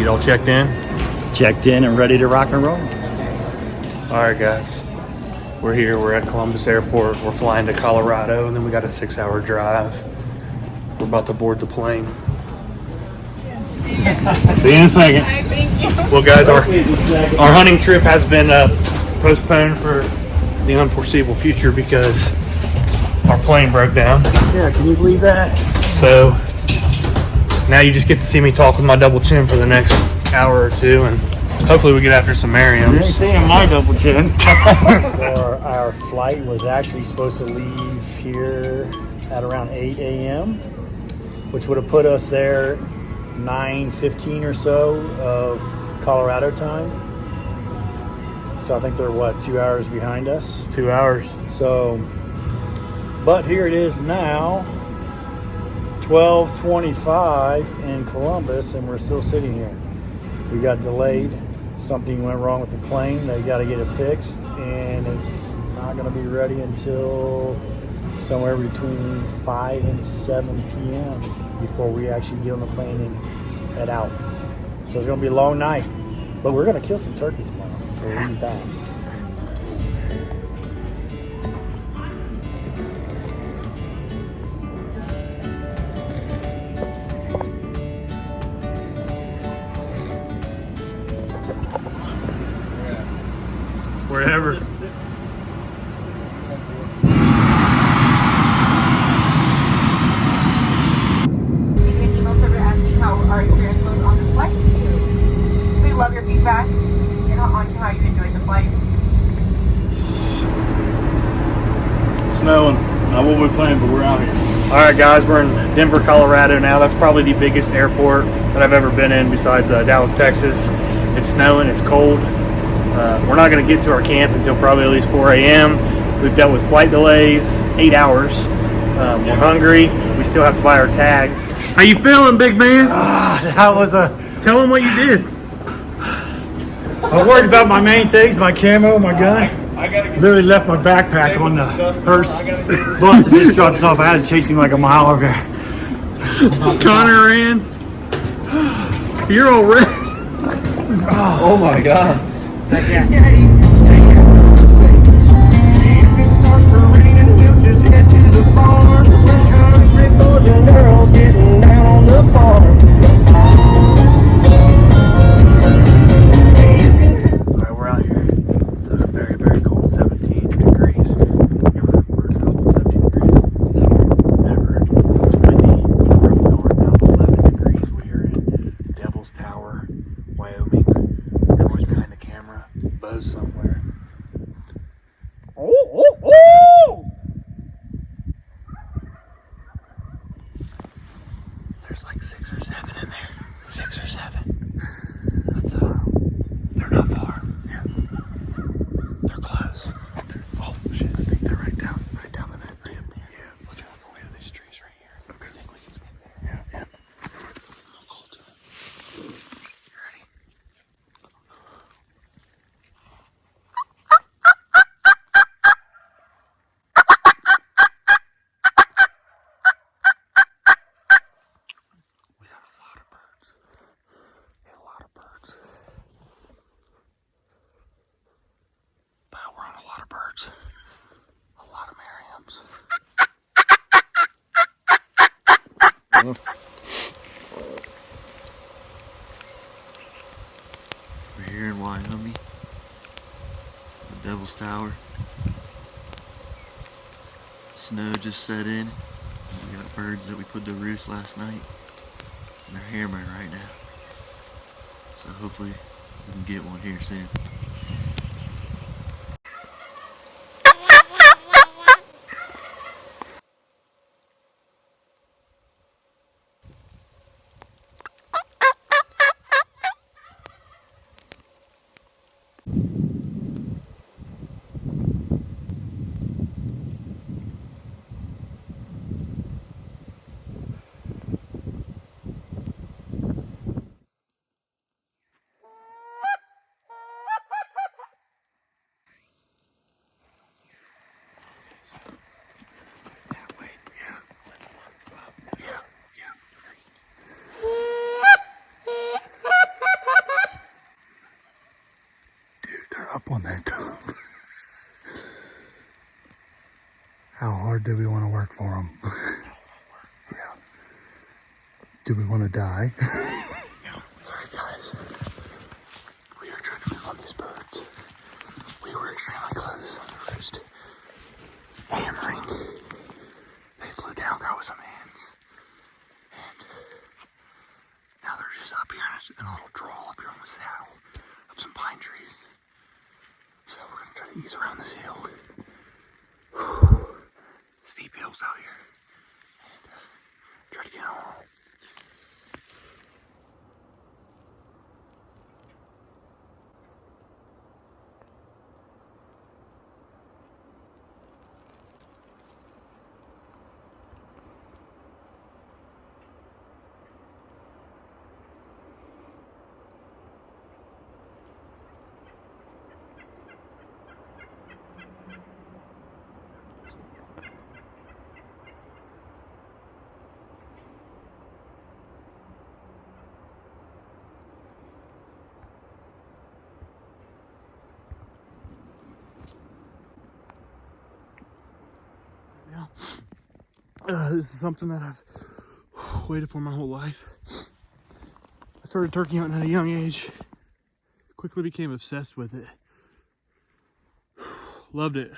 Y'all checked in? Checked in and ready to rock and roll. All right, guys. We're here. We're at Columbus Airport. We're flying to Colorado, and then we got a 6-hour drive. We're about to board the plane. See you in a second. Thank you. Well, guys, our hunting trip has been postponed for the unforeseeable future because our plane broke down. Yeah, can you believe that? So now you just get to see me talk with my double chin for the next hour or two, and hopefully we get after some Merriams. You ain't seeing my double chin. Our flight was actually supposed to leave here at around 8 a.m., which would have put us there 9:15 or so of Colorado time. So I think they're, 2 hours behind us? 2 hours. So, but here it is now, 12:25 in Columbus, and we're still sitting here. We got delayed. Something went wrong with the plane. They got to get it fixed, and it's not going to be ready until somewhere between 5 and 7 p.m. before we actually get on the plane and head out. So it's going to be a long night, but we're going to kill some turkeys tomorrow. So we'll eat that. Wherever. You get an email server asking how our experience was on this flight. We love your feedback and on how you enjoyed the flight. Snowing. Not what we're playing, but we're out here. All right, guys, we're in Denver, Colorado now. That's probably the biggest airport that I've ever been in besides Dallas, Texas. It's snowing, it's cold. We're not going to get to our camp until probably at least 4 a.m. We've dealt with flight delays, 8 hours. We're hungry. We still have to buy our tags. How you feeling, big man? That was Tell them what you did. I'm worried about my main things, my camo, my gun. Literally left my backpack on the first bus that just dropped us off. I had to chase him like a mile over. Konner ran. You're all red. Oh my God. Alright, we're out here. It's very, very cold, 17 degrees. You ever heard birds go up 17 degrees? Never. It's windy. Refill right now is 11 degrees. We are in Devil's Tower, Wyoming. Troy's behind the camera. Bo's somewhere. There's like 6 or 7 in there. 6 or 7. That's they're not far. Yeah. They're close. Oh shit, I think they're right down the net. Yeah. We'll try to go away to these trees right here. Okay. I think we can sneak there. Yeah. I'll call to them. You ready? We got a lot of birds. But we're on a lot of birds. A lot of Merriams. We're here in Wyoming, the Devil's Tower. Snow just set in. We got birds that we put to roost last night, and they're hammering right now. So hopefully we can get one here soon. hard do we want to work for them? Yeah. Do we want to die? Alright guys, we are trying to move on these birds. We were extremely close on the roost. Hammering. They flew down, got with some hands. And now they're just up here in a little draw up here on the saddle of some pine trees. So we're gonna try to ease around this hill. Whew. Steep hills out here. And try to get home. This is something that I've waited for my whole life. I started turkey hunting at a young age. Quickly became obsessed with it. Loved it.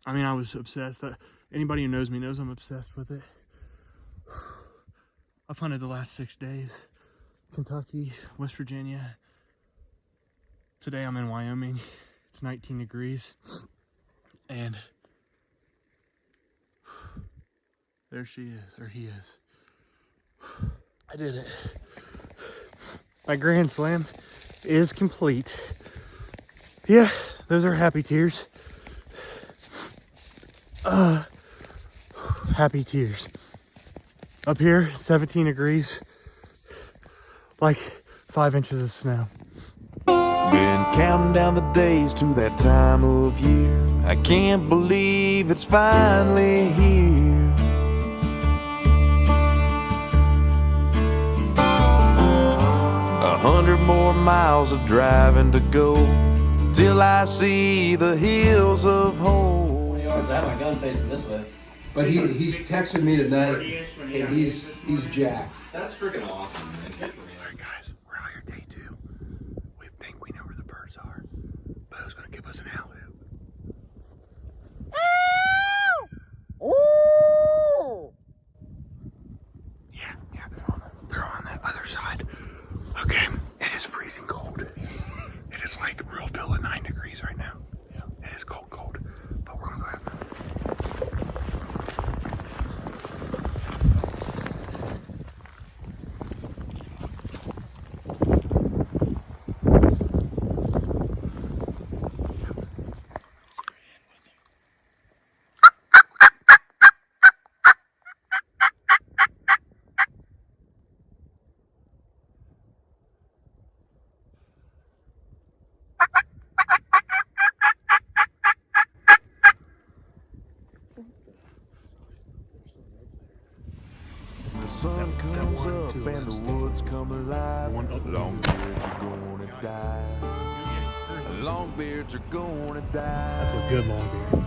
I mean, I was obsessed. Anybody who knows me knows I'm obsessed with it. I've hunted the last 6 days. Kentucky, West Virginia. Today I'm in Wyoming. It's 19 degrees. And there she is, or he is. I did it. My Grand Slam is complete. Yeah, those are happy tears. Happy tears. Up here, 17 degrees. Like 5 inches of snow. Been counting down the days to that time of year. I can't believe it's finally here. 100 more miles of driving to go till I see the hills of home. I have my gun facing this way. But he's texted me tonight, and he's jacked. That's freaking awesome, man. Good for him. Alright guys, we're out here day 2. We think we know where the birds are. Bo's gonna give us an alley. Yeah, they're on the other side. Okay, it is freezing cold. It is like real feel at 9 degrees right now. Yeah, it is cold, but we're gonna go have The sun comes up and the woods come alive. Longbeards are gonna die. Longbeards are gonna die. That's a good long beard.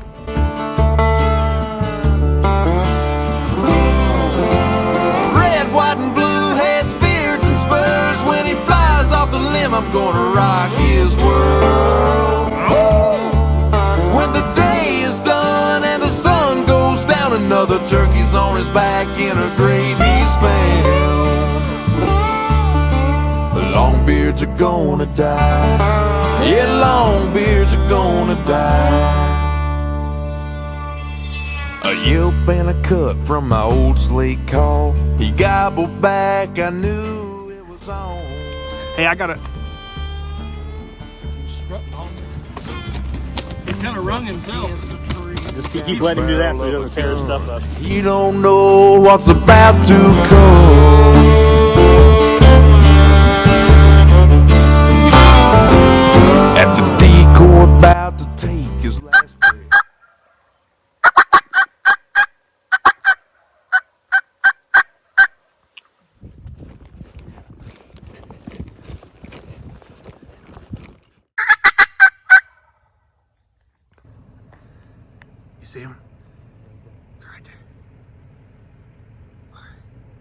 Red, white, and blue heads, beards, and spurs. When he flies off the limb, I'm gonna rock his world. When the day is done and the sun goes down, another turkey's on his back in a grave he's found. The longbeards are gonna die. Yeah, longbeards are gonna die. A yelp and a cut from my old slate call. He gobbled back, I knew it was on. Hey, I got it. He kind of rung himself. Just keep letting him do that so he doesn't tear his stuff up. You don't know what's about to come. After decor about to take his last breath. You see him?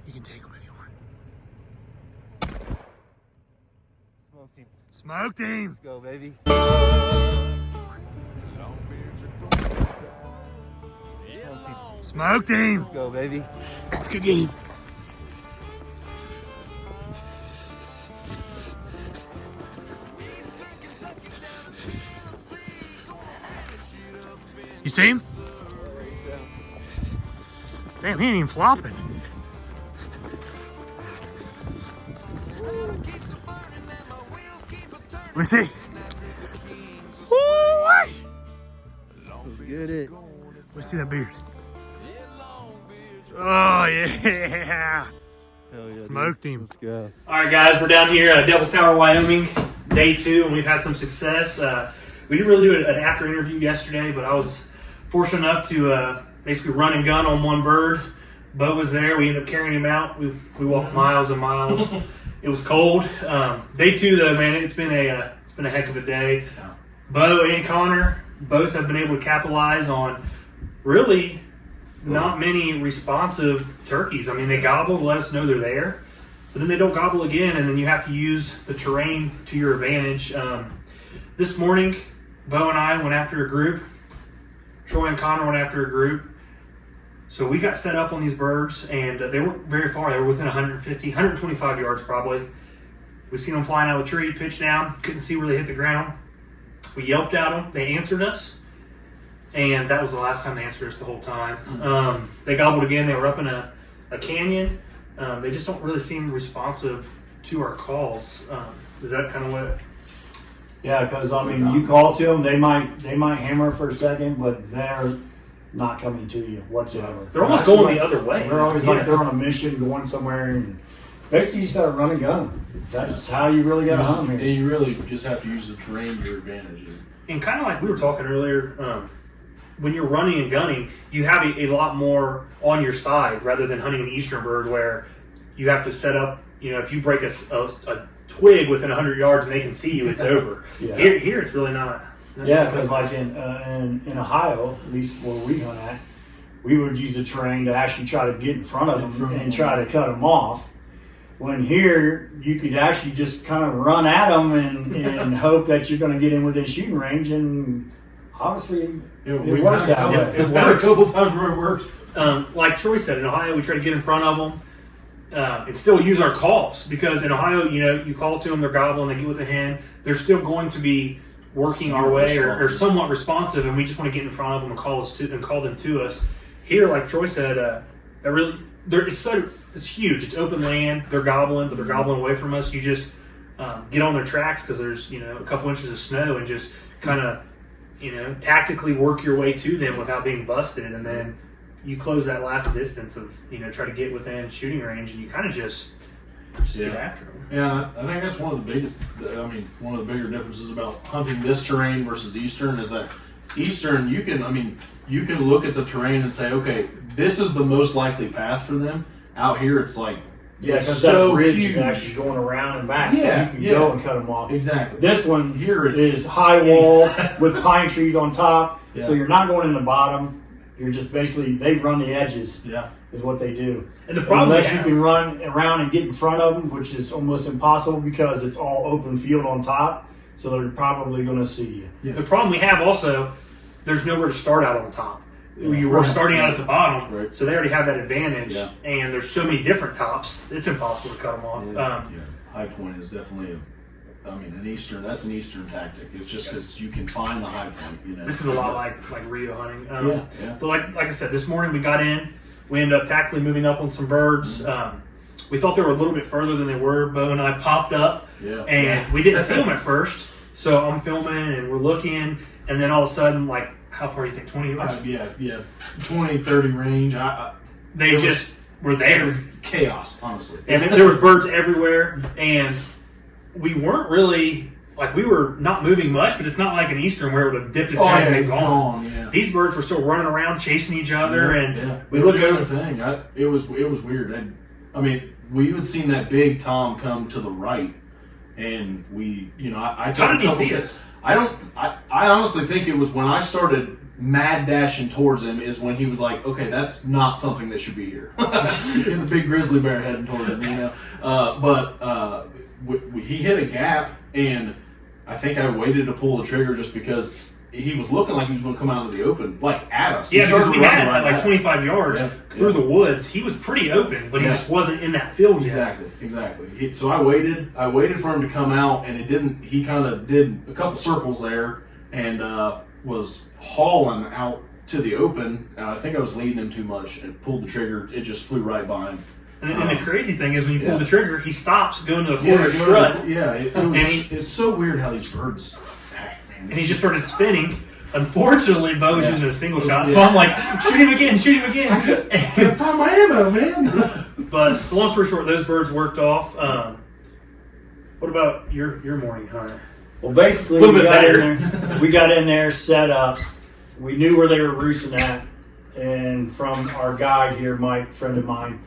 You can take them if you want. Smoked him. Smoked him. Let's go, baby. Smoked him. Let's go, baby. Let's go get him. You see him? Damn, he ain't even flopping. Let me see. Woo-wee. Let's get it. Let me see that beard. Oh, yeah. Hell yeah, Smoked dude. him. Let's go. All right, guys, we're down here at Devil's Tower, Wyoming, day 2, and we've had some success. We didn't really do an after interview yesterday, but I was fortunate enough to basically run and gun on one bird. Bo was there. We ended up carrying him out. We walked miles and miles. It was cold. Day 2, though, man, it's been a heck of a day. Bo and Konner both have been able to capitalize on really not many responsive turkeys. I mean, they gobble to let us know they're there, but then they don't gobble again, and then you have to use the terrain to your advantage. This morning, Bo and I went after a group. Troy and Konner went after a group. So we got set up on these birds, and they weren't very far. They were within 150, 125 yards probably. We seen them flying out of the tree, pitched down, couldn't see where they hit the ground. We yelped at them. They answered us, and that was the last time they answered us the whole time. They gobbled again. They were up in a canyon. They just don't really seem responsive to our calls. Is that kind of what? Yeah, because I mean, you call to them, they might hammer for a second, but they're not coming to you whatsoever. They're almost going the other way. They're always like they're on a mission, going somewhere, and basically you just got to run and gun. That's how you really got to hunt And here. you really just have to use the terrain to your advantage. And kind of like we were talking earlier, when you're running and gunning, you have a lot more on your side rather than hunting an eastern bird where you have to set up. You know, if you break a twig within 100 yards and they can see you, it's over. Yeah. Here it's really not. Yeah, because like in Ohio, at least where we hunt at, we would use the terrain to actually try to get in front of them and try to cut them off. When here, you could actually just kind of run at them and hope that you're going to get in within shooting range, and obviously it works that way. It Had a works. couple times where it works. Like Troy said, in Ohio, we try to get in front of them and still use our calls, because in Ohio, you know, you call to them, they're gobbling, they get with a hen, they're still going to be working our way or somewhat responsive, and we just want to get in front of them and call them to us. Here, like Troy said, it's huge. It's open land. They're gobbling, but they're gobbling away from us. You just get on their tracks because there's a couple inches of snow, and just kind of tactically work your way to them without being busted, and then you close that last distance of try to get within shooting range, and you kind of just get after them. Yeah, I think that's one of the biggest. One of the bigger differences about hunting this terrain versus eastern is that eastern you can look at the terrain and say, okay, this is the most likely path for them. Out here, it's like because so that bridge huge. is actually going around and back, so Yeah, you can yeah. go and cut them off. Exactly. This one Here is high walls with pine trees on top, Yeah. so you're not going in the bottom. You're just basically, they run the edges. Yeah. Is what they do. And the problem unless you can run around and get in front of them, which is almost impossible because it's all open field on top, so they're probably going to see you. Yeah. The problem we have also, there's nowhere to start out on top. You were starting out at the bottom, Right. so they already have that advantage. Yeah. And there's so many different tops, it's impossible to cut them off. Yeah. High point is definitely that's an eastern tactic. It's just because you can find the high point. This is a lot like Rio hunting. Yeah. But like I said, this morning we got in. We ended up tactically moving up on some birds. We thought they were a little bit further than they were. Bo and I popped up, and we didn't see them at first. So I'm filming, and we're looking, and then all of a sudden, like, how far do you think? 20 yards? 20, 30 range. They just were there. It was chaos, honestly. And then there was birds everywhere, and we weren't really, we were not moving much, but it's not like an eastern where it would have dipped its head and been gone. Yeah. These birds were still running around, chasing each other, we we looked looked at over. the thing. It was weird. We had seen that big tom come to the right, and I took How a did he couple see steps. us? I honestly think it was when I started mad dashing towards him is when he was like, okay, that's not something that should be here. And the big grizzly bear heading towards him, But he hit a gap, and I think I waited to pull the trigger just because he was looking like he was going to come out into the open, like at us. Yeah, because we had right like 25 yards through the woods. He was pretty open, but he just wasn't in that field yet. Exactly. So I waited for him to come out, and it didn't. He kind of did a couple circles there, and was hauling out to the open. And I think I was leading him too much, and pulled the trigger. It just flew right by him. And the crazy thing is, when you pull the trigger, he stops going to a quarter strut. It's so weird how these birds act, man. And he just started spinning. Unfortunately, Bo was using a single shot, so I'm like, shoot him again. I can't find my ammo, man. But so long story short, those birds worked off. What about your morning hunt? Well, basically, we got in there, set up. We knew where they were roosting at, and from our guide here, Mike, friend of mine,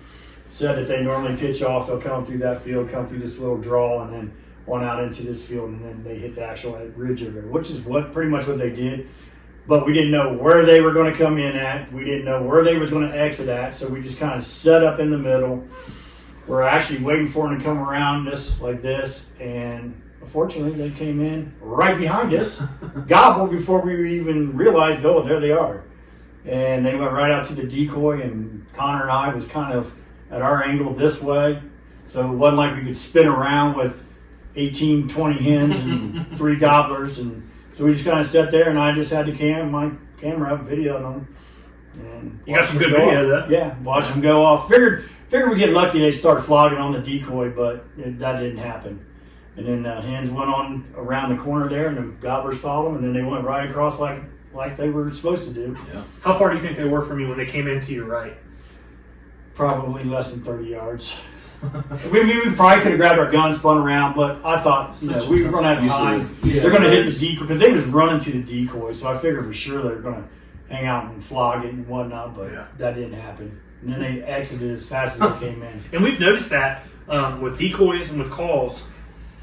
said that they normally pitch off. They'll come through that field, come through this little draw, and then on out into this field, and then they hit the actual ridge over there, which is pretty much what they did. But we didn't know where they were going to come in at. We didn't know where they was going to exit at, so we just kind of set up in the middle. We're actually waiting for them to come around us like this, and unfortunately, they came in right behind us, gobbled before we even realized, oh, there they are. And they went right out to the decoy, and Konner and I was kind of at our angle this way, so it wasn't like we could spin around with 18, 20 hens and 3 gobblers, and so we just kind of sat there, and I just had my camera up, videoing them. And you got some good video of that. Yeah, watch them go off. Figured we get lucky they start flogging on the decoy, but that didn't happen. And then hens went on around the corner there, and the gobblers followed them, and then they went right across like they were supposed to do. Yeah. How far do you think they were from you when they came into your right? Probably less than 30 yards. we probably could have grabbed our guns, spun around, but I thought we were going to have time. They're going to hit the decoy because they was running to the decoy, so I figured for sure they were going to hang out and flog it and whatnot, but that didn't happen. And then they exited as fast as they came in. And we've noticed that with decoys and with calls,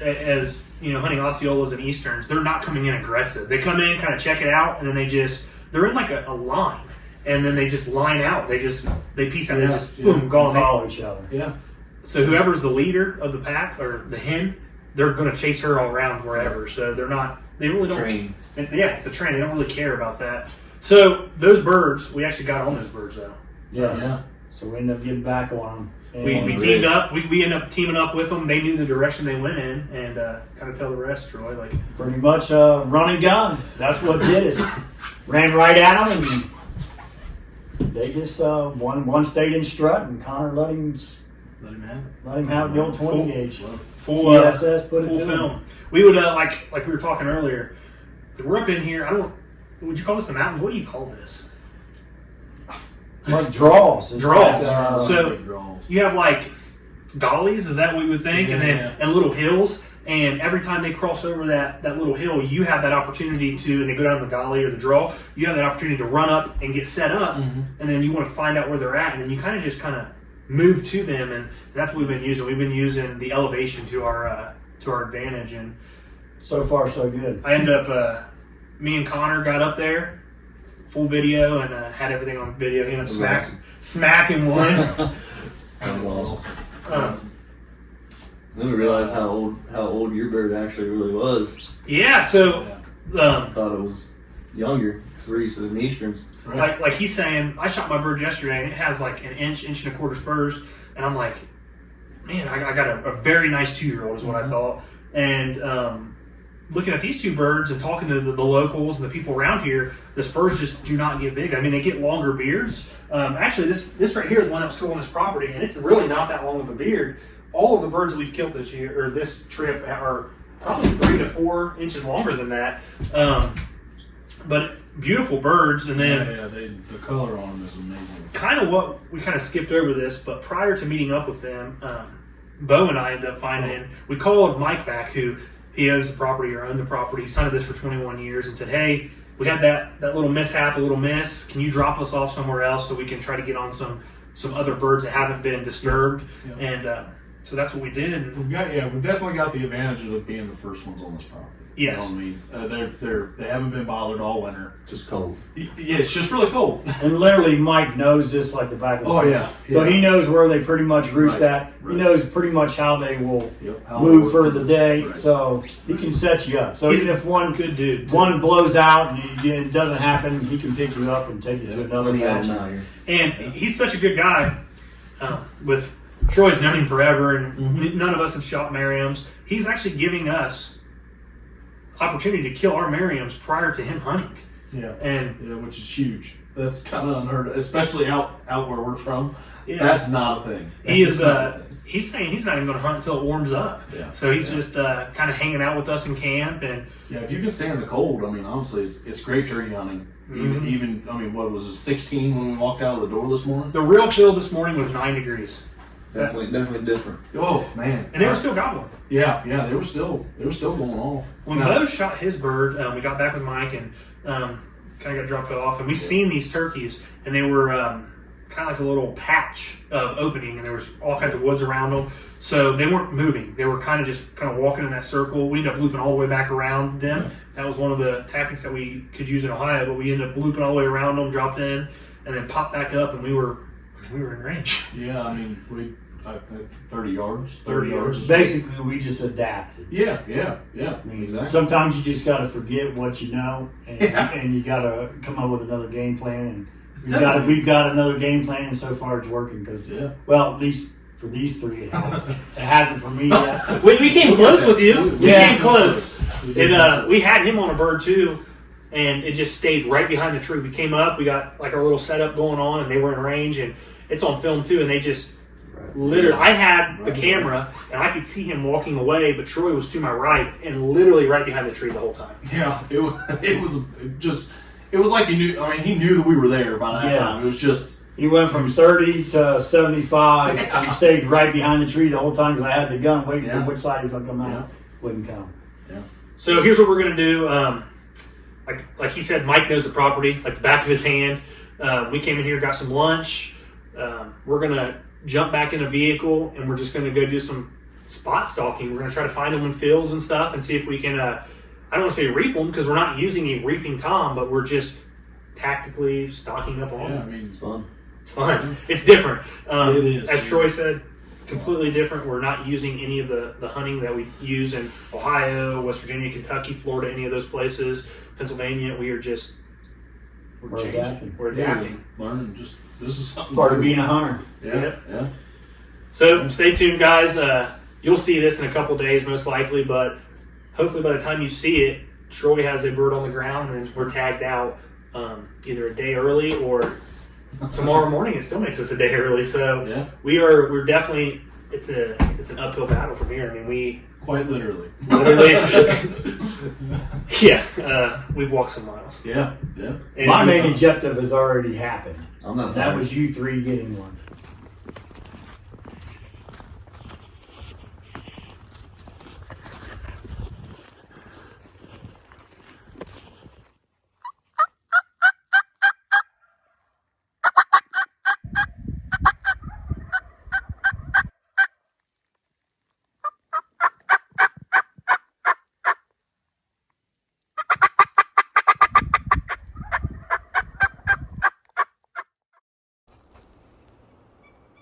as hunting Osceolas and Easterns, they're not coming in aggressive. They come in, kind of check it out, and then they're in like a line, and then they just line out. They piece out and just boom, gone. Follow each other. Yeah. So whoever's the leader of the pack or the hen, they're going to chase her all around wherever. So they really don't. Train. Yeah, it's a train. They don't really care about that. So those birds, we actually got on those birds though. Yes. Yeah. So we ended up getting back on them. We teamed up. We ended up teaming up with them. They knew the direction they went in, and kind of tell the rest, Troy. Like pretty much run and gun. That's what did us. Ran right at them, and they just one stayed in strut, and Konner let him have the old 20 gauge. Full TSS put it full to film. him. We would like we were talking earlier. We're up in here. Would you call this the mountains? What do you call this? Like draws. Draws. Like, so you have like gullies, is that what you would think? And little hills. And every time they cross over that little hill, you have that opportunity and they go down the gully or the draw, you have that opportunity to run up and get set up, and then you want to find out where they're at, and then you kind of move to them, and that's what we've been using. We've been using the elevation to our advantage, and so far so good. I ended up, me and Konner got up there, full video, and had everything on video. He ended up smacking one. That was awesome. Then we realized how old your bird actually really was. Yeah, so I thought it was younger. It's we're used to the Easterns. Right. Like he's saying, I shot my bird yesterday, and it has like an inch and a quarter spurs, and I'm like, man, I got a very nice 2-year-old is what I thought. And looking at these two birds and talking to the locals and the people around here, the spurs just do not get big. I mean, they get longer beards. Actually, this right here is one that was killed on this property, and it's really not that long of a beard. All of the birds that we've killed this year or this trip are probably 3 to 4 inches longer than that. But beautiful birds, and then the color on them is amazing. Kind of what we kind of skipped over this, but prior to meeting up with them, Bo and I ended up finding. We called Mike back, who he owns the property or owned the property. He hunted this for 21 years, and said, "Hey, we had that little mishap, a little miss. Can you drop us off somewhere else so we can try to get on some other birds that haven't been disturbed?" And so that's what we did. And we definitely got the advantage of being the first ones on this property. Yes. You know what I mean? They haven't been bothered all winter. Just cold. Yeah, it's just really cold. And literally, Mike knows this like the back of his Oh, hand. yeah. So Yeah. he knows where they pretty much roost Right, at. right. He knows pretty much how they will Yep, how move they for work the day. Right. So he can set you up. So He's even if one Good dude. one blows out and it doesn't happen, he can pick you up and take you to another match. And he's such a good guy. With Troy's known him forever, and none of us have shot Merriams. He's actually giving us opportunity to kill our Merriams prior to him hunting. Yeah. And Yeah, which is huge. That's kind of unheard of, especially out where we're from. Yeah. That's not a thing. he is. That's not a thing. He's saying he's not even going to hunt until it warms up. Yeah. So he's Yeah. just kind of hanging out with us in camp, and Yeah, if you can stand the cold, I mean, honestly, it's great turkey hunting. Even I mean, what was it, 16 when we walked out of the door this morning? the real feel this morning was 9 degrees. Definitely different. Oh man, And they were still gobbling. yeah, they were still going off. When Now- Bo shot his bird, we got back with Mike and kind of got dropped off, and we seen these turkeys, and they were kind of like a little patch of opening, and there was all kinds of woods around them. So they weren't moving; they were kind of walking in that circle. We ended up looping all the way back around them. Yeah. That was one of the tactics that we could use in Ohio, but we ended up looping all the way around them, dropped in, and then popped back up, and we were in range. Yeah, I mean, I think 30 yards. 30 yards. Basically, we just adapted. Yeah, I mean, exactly. sometimes you just got to forget what you know, and you got to come up with another game plan. And we've got another game plan, and so far it's working. Because well, at least for these three, it has. It hasn't for me yet. We came close with you. We Yeah. came close. We had him on a bird too, and it just stayed right behind the tree. We came up, we got like our little setup going on, and they were in range, and it's on film too. And they just literally, I had the camera, and I could see him walking away, but Troy was to my right, and literally right behind the tree the whole time. Yeah, it was like he knew. I mean, he knew that we were there by that time. It was just. He went from 30 to 75 and stayed right behind the tree the whole time because I had the gun waiting for which side he was going to come out. Wouldn't come. Yeah. So here's what we're gonna do. Like he said, Mike knows the property like the back of his hand. We came in here, got some lunch. We're gonna jump back in a vehicle, and we're just gonna go do some spot stalking. We're gonna try to find them in fields and stuff, and see if we can. I don't want to say reap them because we're not using a reaping tom, but we're just tactically stalking up on Yeah, I them. It's fun. It's fun. It's different. It is. As Troy said, completely different. We're not using any of the hunting that we use in Ohio, West Virginia, Kentucky, Florida, any of those places. Pennsylvania, we're changing. adapting. We're adapting. Learning. Just this is something. Part of being a hunter. Yeah. Yeah. So stay tuned, guys. You'll see this in a couple days, most likely, but hopefully by the time you see it, Troy has a bird on the ground, and we're tagged out either a day early or tomorrow morning. It still makes us a day early. So we're definitely it's an uphill battle from here. I mean, we Quite literally. we've walked some miles. Yeah. Yeah. And My main objective has already happened. I'm not That tired. was you three getting one.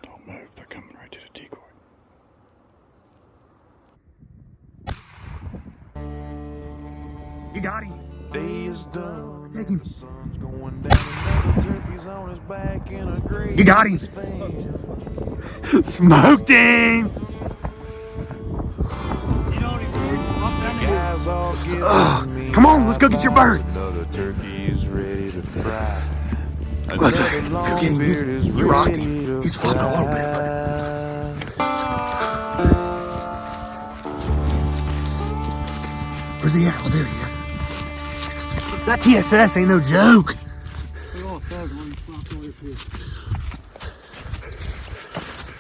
Don't move. They're coming right to the decoy. You got him. Day is done. Take him. The sun's going down. Another turkey's on his back in a great You got him. Smoked him. guys all giving me Come on, let's go get your bird. Another turkey is ready to fry. Let's Another go get him. longbeard is You rocked ready him. to He's flopping a little bit, but where's he at? Oh, there he is. That TSS ain't no joke.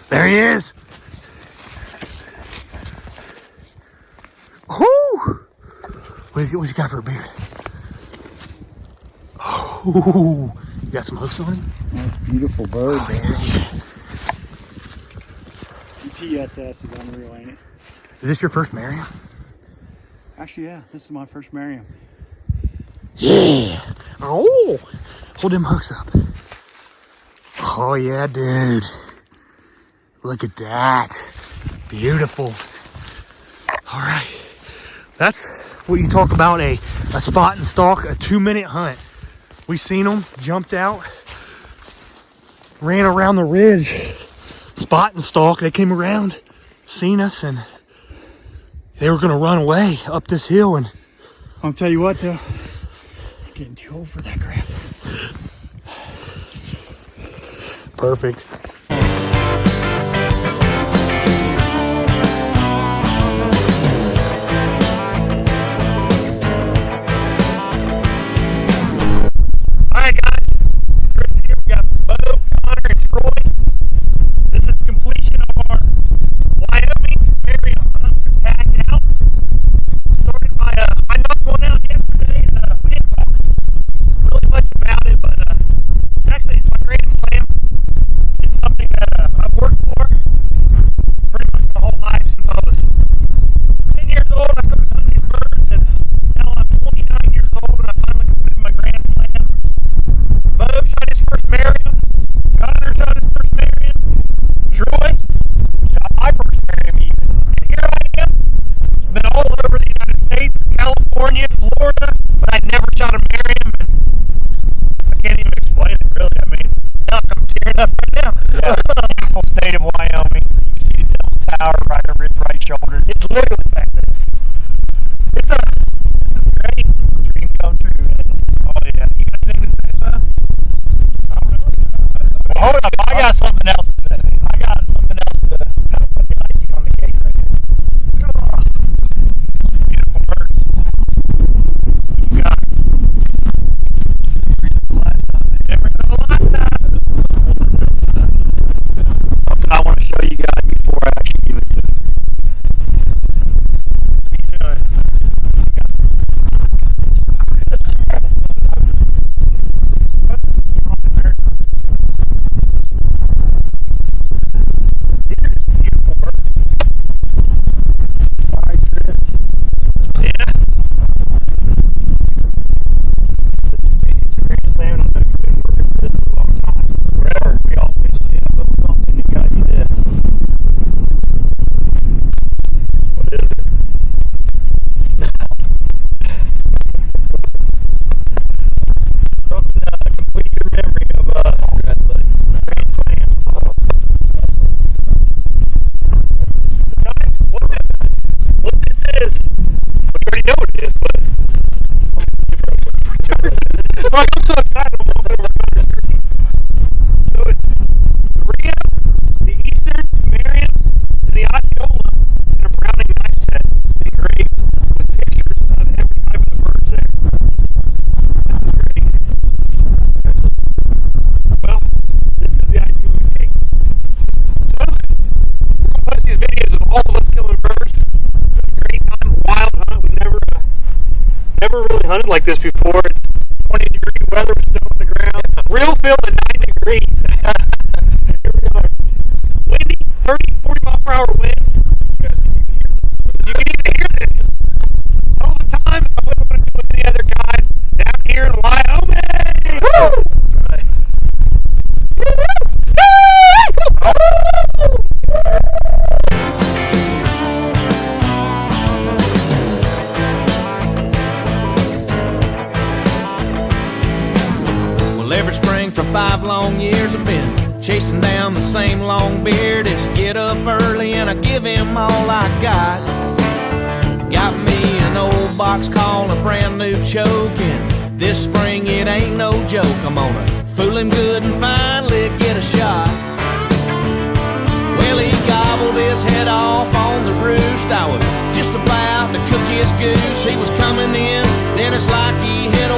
There he is. Whoo! What's he got for a beard? Oh, you got some hooks on him? That's a beautiful bird. TSS is unreal, ain't it? Is this your first Merriam? Actually, yeah, this is my first Merriam. Yeah. Oh, hold them hooks up. Oh yeah, dude. Look at that. Beautiful. All right. That's what you talk about, a spot and stalk, a 2-minute hunt. We seen them, jumped out, ran around the ridge, spot and stalk. They came around, seen us, and they were gonna run away up this hill. And I'll tell you what, though, I'm getting too old for that crap. perfect. Alright guys, Chris here. We got Bo, Konner, and Troy. This is the completion of our Wyoming Merriam hunt. We're packing out. Started by, I knocked one out yesterday. We didn't talk really much about it, but actually it's my grand slam. It's something that I've worked for pretty much my whole life since I was 10 years old. I started hunting these birds, and now I'm 29 years old and I finally completed my grand slam. Bo shot his first Merriam. Konner shot his first Merriam. Troy shot my first Merriam even. And here I am. I've been all over the United States, California, Florida, but I never shot a Merriam, and I can't even explain it really. I mean, I'm tearing up right now. Yeah, beautiful state of Wyoming. You see the Delta Tower right over his right shoulder. It's literally back there. This is great. Dream come true. Oh yeah. You got anything to say about it? Well, hold up, I got something else to say. I got something else to kind of put the icing on the cake right here. Beautiful birds. You got never in a lifetime. Something I want to show you guys before I actually give it to you. Like, I'm so excited I'm walking over the street. So it's the Rio, the Eastern, the Merriams, and the Osceola in a Browning knife set engraved with pictures of every type of the birds there. This is great. Well, this is the icing on the cake. So, we're going to post these videos of all of us killing birds. It was a great time, a wild hunt. We never really hunted like this before. It's 20-degree weather, snow on the ground. Real feel at 9 degrees. Here we are. Windy, 30, 40 mile per hour winds. You can even hear this. All the time. I wouldn't want to do with any other guys down here in Wyoming. Woo! Right. Well, every spring for 5 long years I've been chasing down the same long beard. It's get up early and I give him all I got. Got me an old box call, a brand new choke, and this spring it ain't no joke. I'm gonna fool him good and finally get a shot. Well, he gobbled his head off on the roost. I was just about to cook his goose. He was coming in, then it's like he hit a